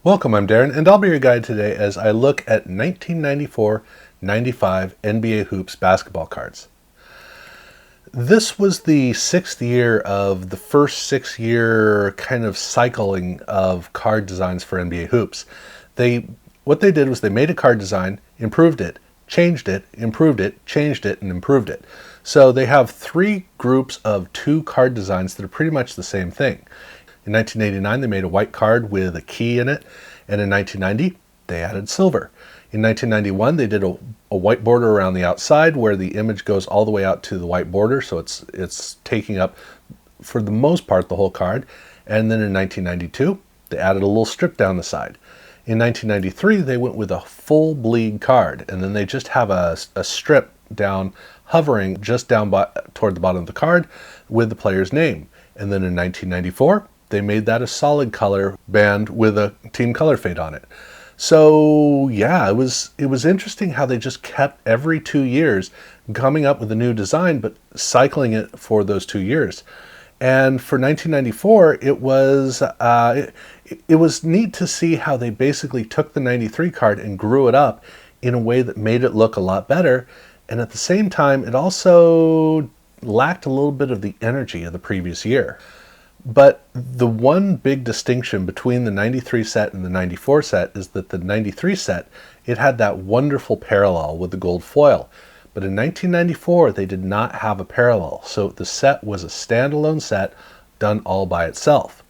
Welcome, I'm Darren, and I'll be your guide today as I look at 1994-95 NBA Hoops basketball cards. This was the sixth year of the first 6-year kind of cycling of card designs for NBA Hoops. What they did was they made a card design, improved it, changed it, improved it, changed it, and improved it. So they have 3 groups of 2 card designs that are pretty much the same thing. In 1989, they made a white card with a key in it, and in 1990, they added silver. In 1991, they did a white border around the outside where the image goes all the way out to the white border, so it's taking up, for the most part, the whole card. And then in 1992, they added a little strip down the side. In 1993, they went with a full bleed card, and then they just have a strip down, hovering just down toward the bottom of the card with the player's name. And then in 1994, they made that a solid color band with a team color fade on it. So yeah, it was interesting how they just kept every 2 years coming up with a new design, but cycling it for those 2 years. And for 1994, it was neat to see how they basically took the 93 card and grew it up in a way that made it look a lot better. And at the same time, it also lacked a little bit of the energy of the previous year. But the one big distinction between the 93 set and the 94 set is that the 93 set, it had that wonderful parallel with the gold foil. But in 1994, they did not have a parallel. So the set was a standalone set done all by itself.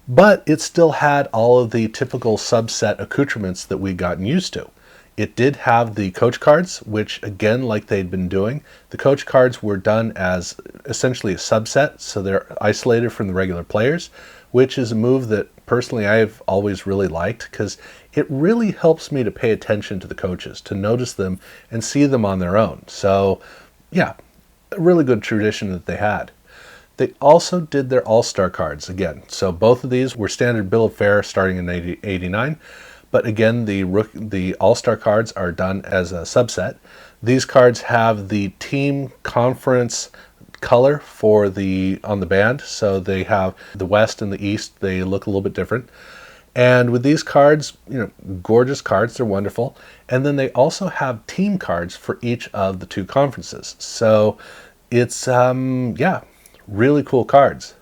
But it still had all of the typical subset accoutrements that we'd gotten used to. It did have the coach cards, which again, like they'd been doing, the coach cards were done as essentially a subset, so they're isolated from the regular players, which is a move that personally I've always really liked because it really helps me to pay attention to the coaches, to notice them and see them on their own. So yeah, a really good tradition that they had. They also did their AllStar Cards again. So both of these were standard bill of fare starting in 89. But again, the AllStar Cards are done as a subset. These cards have the team conference color on the band. So they have the West and the East. They look a little bit different. And with these cards, gorgeous cards. They're wonderful. And then they also have team cards for each of the 2 conferences. So it's, really cool cards.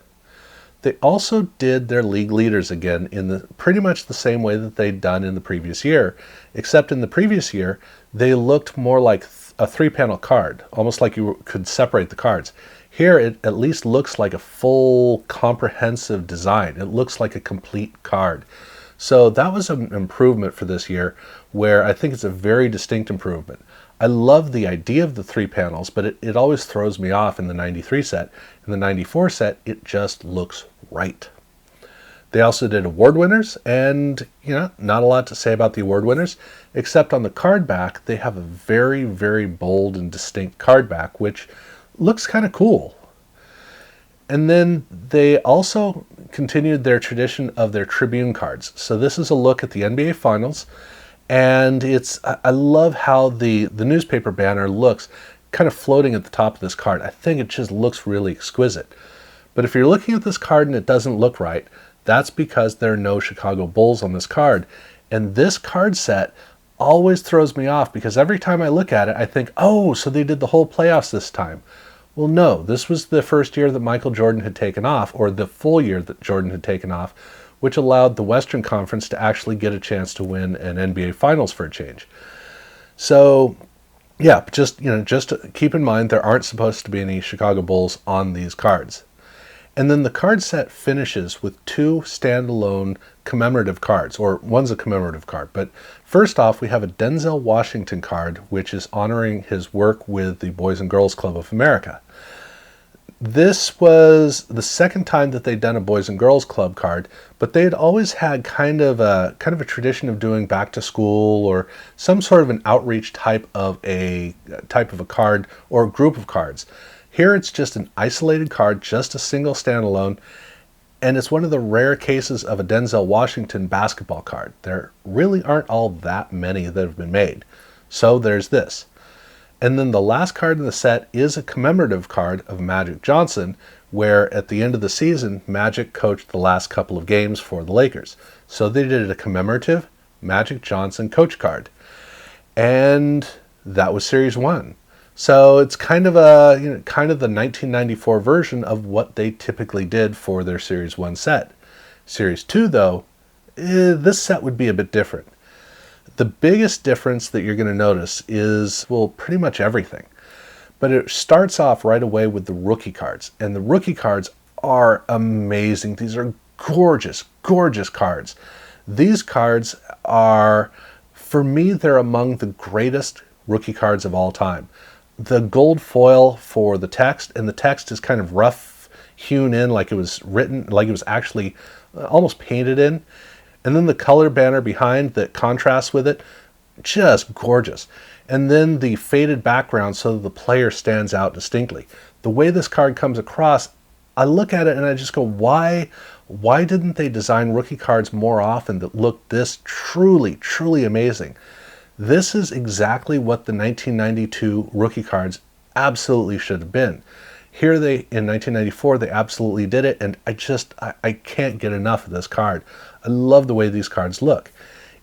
They also did their league leaders again in pretty much the same way that they'd done in the previous year, except in the previous year, they looked more like a 3-panel card, almost like you could separate the cards. Here, it at least looks like a full comprehensive design. It looks like a complete card. So that was an improvement for this year, where I think it's a very distinct improvement. I love the idea of the 3 panels, but it always throws me off in the 93 set. In the 94 set, it just looks right. They also did award winners, and not a lot to say about the award winners, except on the card back, they have a very, very bold and distinct card back, which looks kind of cool. And then they also continued their tradition of their Tribune cards. So this is a look at the NBA Finals. And I love how the newspaper banner looks kind of floating at the top of this card. I think it just looks really exquisite. But if you're looking at this card and it doesn't look right, that's because there are no Chicago Bulls on this card. And this card set always throws me off because every time I look at it, I think, oh, so they did the whole playoffs this time. Well, no, this was the first year that Michael Jordan had taken off, or the full year that Jordan had taken off, which allowed the Western Conference to actually get a chance to win an NBA Finals for a change. So, yeah, just keep in mind there aren't supposed to be any Chicago Bulls on these cards. And then the card set finishes with 2 standalone commemorative cards, or one's a commemorative card. But first off, we have a Denzel Washington card, which is honoring his work with the Boys and Girls Club of America. This was the second time that they'd done a Boys and Girls Club card, but they had always had kind of a tradition of doing back to school or some sort of an outreach type of a card or a group of cards. Here it's just an isolated card, just a single standalone, and it's one of the rare cases of a Denzel Washington basketball card. There really aren't all that many that have been made. So there's this. And then the last card in the set is a commemorative card of Magic Johnson, where at the end of the season, Magic coached the last couple of games for the Lakers. So they did a commemorative Magic Johnson coach card. And that was Series 1. So it's kind of kind of the 1994 version of what they typically did for their Series 1 set. Series 2, though, this set would be a bit different. The biggest difference that you're going to notice is, well, pretty much everything. But it starts off right away with the rookie cards. And the rookie cards are amazing. These are gorgeous, gorgeous cards. These cards are, for me, they're among the greatest rookie cards of all time. The gold foil for the text, and the text is kind of rough hewn in, like it was written, like it was actually almost painted in. And then the color banner behind that contrasts with it, just gorgeous. And then the faded background so that the player stands out distinctly. The way this card comes across, I look at it and I just go, why didn't they design rookie cards more often that look this truly, truly amazing? This is exactly what the 1992 rookie cards absolutely should have been. Here in 1994, they absolutely did it, and I can't get enough of this card. I love the way these cards look.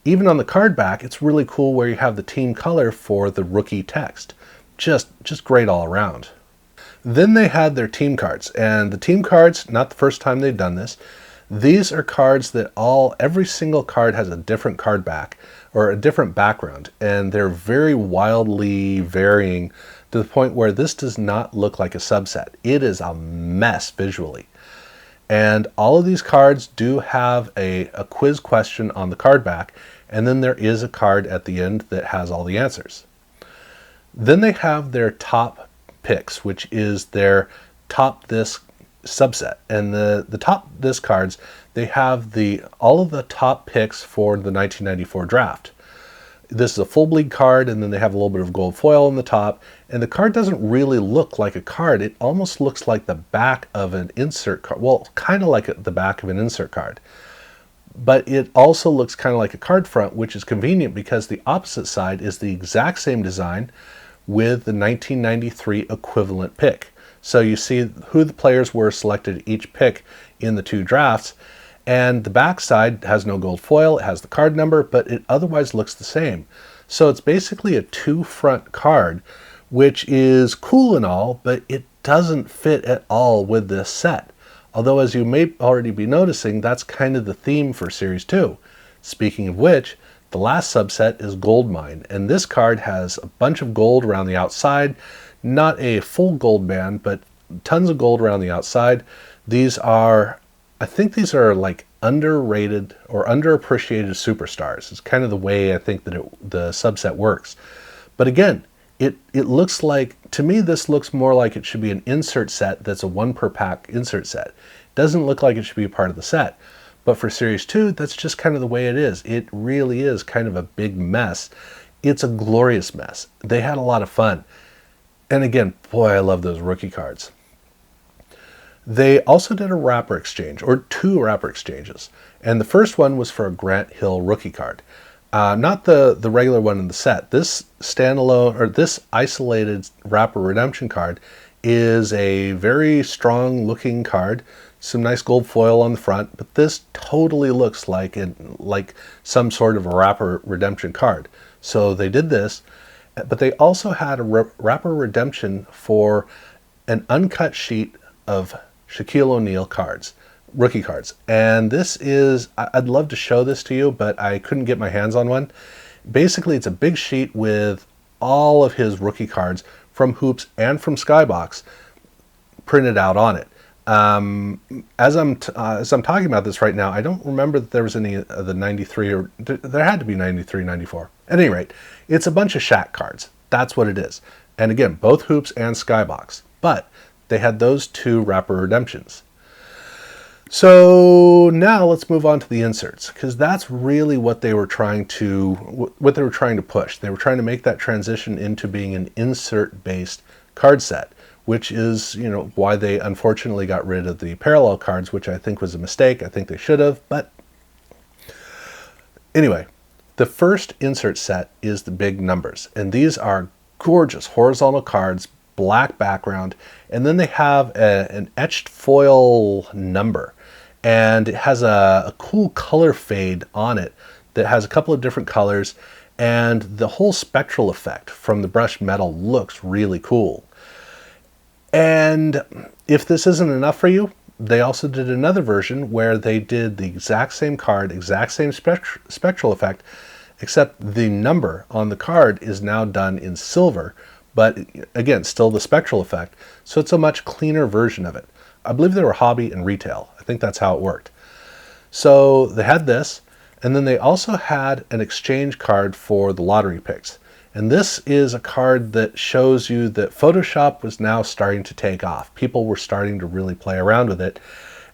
Even on the card back, it's really cool where you have the team color for the rookie text. Just great all around. Then they had their team cards, and the team cards, not the first time they've done this. These are cards that every single card has a different card back or a different background, and they're very wildly varying to the point where this does not look like a subset. It is a mess visually. And all of these cards do have a quiz question on the card back, and then there is a card at the end that has all the answers. Then they have their top picks, which is their top this subset. And the top this cards, they have all of the top picks for the 1994 draft. This is a full bleed card, and then they have a little bit of gold foil on the top, and the card doesn't really look like a card. It almost looks like the back of an insert card. Well, kind of like the back of an insert card. But it also looks kind of like a card front, which is convenient because the opposite side is the exact same design with the 1993 equivalent pick. So you see who the players were selected each pick in the two drafts. And the back side has no gold foil, it has the card number, but it otherwise looks the same. So it's basically a two-front card, which is cool and all, but it doesn't fit at all with this set. Although, as you may already be noticing, that's kind of the theme for Series 2. Speaking of which, the last subset is Gold Mine, and this card has a bunch of gold around the outside, not a full gold band, but tons of gold around the outside. I think these are like underrated or underappreciated superstars. It's kind of the way I think that the subset works. But again, it looks like, to me, this looks more like it should be an insert set that's a one per pack insert set. It doesn't look like it should be a part of the set. But for Series 2, that's just kind of the way it is. It really is kind of a big mess. It's a glorious mess. They had a lot of fun. And again, boy, I love those rookie cards. They also did a wrapper exchange, or two wrapper exchanges. And the first one was for a Grant Hill rookie card. Not the regular one in the set. This standalone, or this isolated wrapper redemption card is a very strong looking card. Some nice gold foil on the front, but this totally looks like some sort of a wrapper redemption card. So they did this, but they also had a wrapper redemption for an uncut sheet of Shaquille O'Neal cards, rookie cards. And this is, I'd love to show this to you, but I couldn't get my hands on one. Basically, it's a big sheet with all of his rookie cards from Hoops and from Skybox printed out on it. As I'm talking about this right now, I don't remember that there was any of the 93, or there had to be 93, 94. At any rate, it's a bunch of Shaq cards. That's what it is. And again, both Hoops and Skybox. But they had those two wrapper redemptions. So now let's move on to the inserts, because that's really what they were trying to push. They were trying to make that transition into being an insert-based card set, which is, why they unfortunately got rid of the parallel cards, which I think was a mistake. I think they should have, but anyway, the first insert set is the big numbers, and these are gorgeous horizontal cards, black background, and then they have an etched foil number, and it has a cool color fade on it that has a couple of different colors, and the whole spectral effect from the brushed metal looks really cool. And if this isn't enough for you, they also did another version where they did the exact same card, exact same spectral effect, except the number on the card is now done in silver, but again, still the spectral effect. So it's a much cleaner version of it. I believe they were hobby and retail. I think that's how it worked. So they had this, and then they also had an exchange card for the lottery picks. And this is a card that shows you that Photoshop was now starting to take off. People were starting to really play around with it,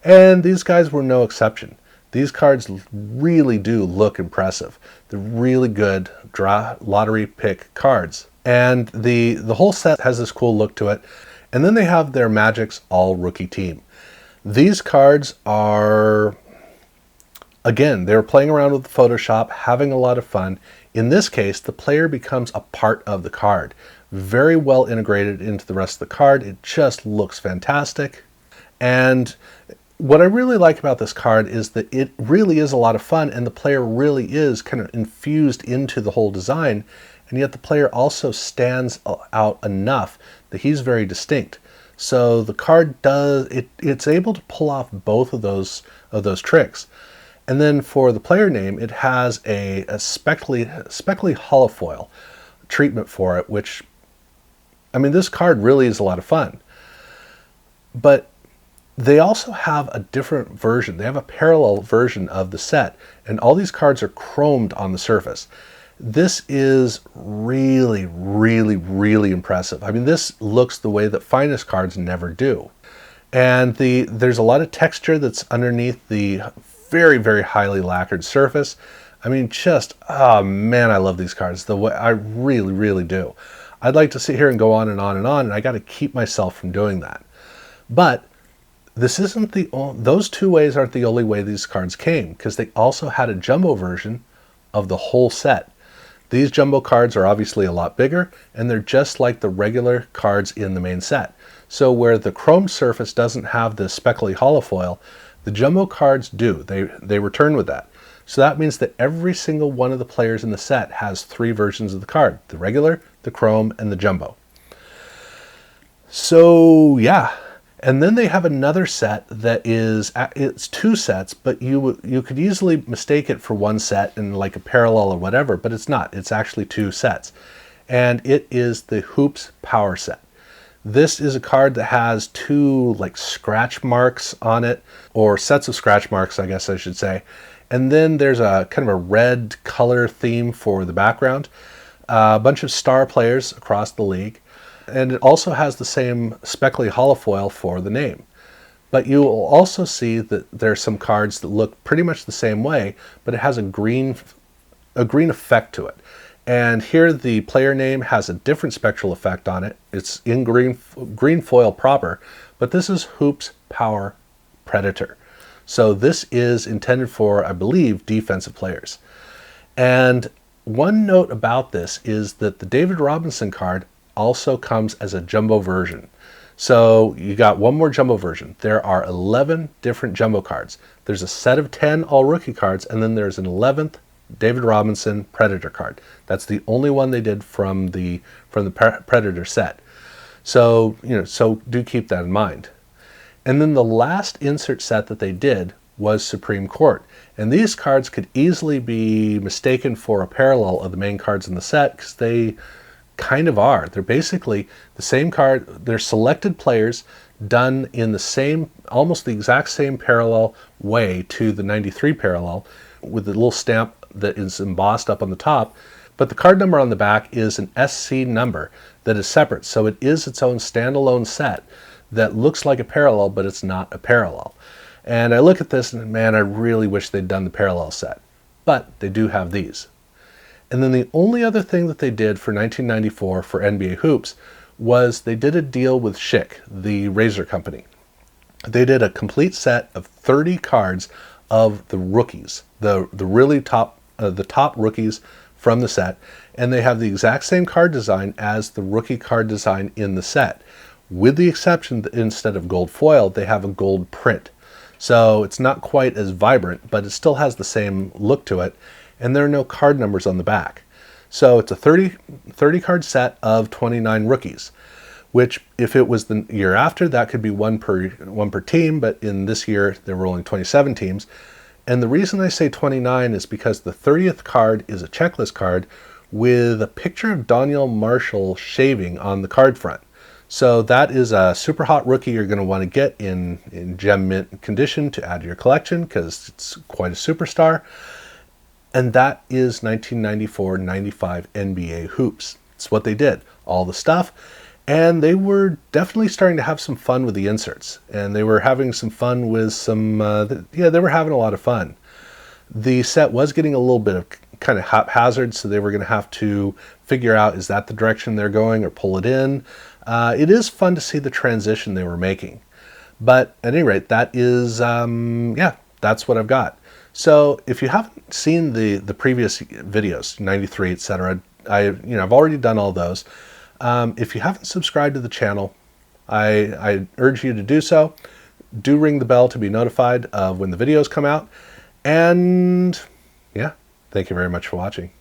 and these guys were no exception. These cards really do look impressive. They're really good draw lottery pick cards. And the whole set has this cool look to it. And then they have their Magic's All Rookie Team. These cards are, again, they're playing around with Photoshop, having a lot of fun. In this case, the player becomes a part of the card. Very well integrated into the rest of the card. It just looks fantastic. And what I really like about this card is that it really is a lot of fun, and the player really is kind of infused into the whole design, and yet the player also stands out enough that he's very distinct. So the card it's able to pull off both of those tricks. And then for the player name, it has a speckly holofoil treatment for it, which, I mean, this card really is a lot of fun. But they also have a different version. They have a parallel version of the set, and all these cards are chromed on the surface. This is really, really, really impressive. I mean, this looks the way that finest cards never do. And there's a lot of texture that's underneath the very, very highly lacquered surface. I mean, just, oh man, I love these cards. The way I really, really do. I'd like to sit here and go on and on and on, and I got to keep myself from doing that. But this isn't those two ways aren't the only way these cards came, because they also had a jumbo version of the whole set. These jumbo cards are obviously a lot bigger, and they're just like the regular cards in the main set. So where the chrome surface doesn't have the speckly holofoil, the jumbo cards do. They return with that. So that means that every single one of the players in the set has 3 versions of the card: the regular, the chrome, and the jumbo. So yeah. And then they have another set that it's 2 sets, but you could easily mistake it for one set and like a parallel or whatever, but it's not. It's actually 2 sets. And it is the Hoops Power Set. This is a card that has 2 like scratch marks on it, or sets of scratch marks, I guess I should say. And then there's a kind of a red color theme for the background. A bunch of star players across the league. And it also has the same speckly holofoil for the name. But you will also see that there's some cards that look pretty much the same way, but it has a green effect to it. And here the player name has a different spectral effect on it. It's in green foil proper, but this is Hoops Power Predator. So this is intended for, I believe, defensive players. And one note about this is that the David Robinson card also comes as a jumbo version. So you got one more jumbo version. There are 11 different jumbo cards. There's a set of 10 all rookie cards, and then there's an 11th David Robinson Predator card. That's the only one they did from the Predator set. So, so do keep that in mind. And then the last insert set that they did was Supreme Court. And these cards could easily be mistaken for a parallel of the main cards in the set, because they kind of are. They're basically the same card. They're selected players done in the same, almost the exact same parallel way to the 93 parallel, with the little stamp that is embossed up on the top. But the card number on the back is an SC number that is separate. So it is its own standalone set that looks like a parallel, but it's not a parallel. And I look at this and, man, I really wish they'd done the parallel set. But they do have these. And then the only other thing that they did for 1994 for NBA Hoops was they did a deal with Schick, the razor company. They did a complete set of 30 cards of the rookies, the really top rookies from the set, and they have the exact same card design as the rookie card design in the set, with the exception that instead of gold foil, they have a gold print. So it's not quite as vibrant, but it still has the same look to it, and there are no card numbers on the back. So it's a 30 card set of 29 rookies, which if it was the year after, that could be one per team, but in this year there were only 27 teams. And the reason I say 29 is because the 30th card is a checklist card with a picture of Daniel Marshall shaving on the card front. So that is a super hot rookie you're going to want to get in gem mint condition to add to your collection, because it's quite a superstar. And that is 1994-95 NBA hoops. It's what they did, all the stuff. And they were definitely starting to have some fun with the inserts. And they were having some fun with some, they were having a lot of fun. The set was getting a little bit of kind of haphazard, so they were going to have to figure out, is that the direction they're going, or pull it in. It is fun to see the transition they were making. But at any rate, that is, that's what I've got. So if you haven't seen the previous videos, 93, etc., I've already done all those. If you haven't subscribed to the channel, I urge you to do so. Do ring the bell to be notified of when the videos come out. And yeah, thank you very much for watching.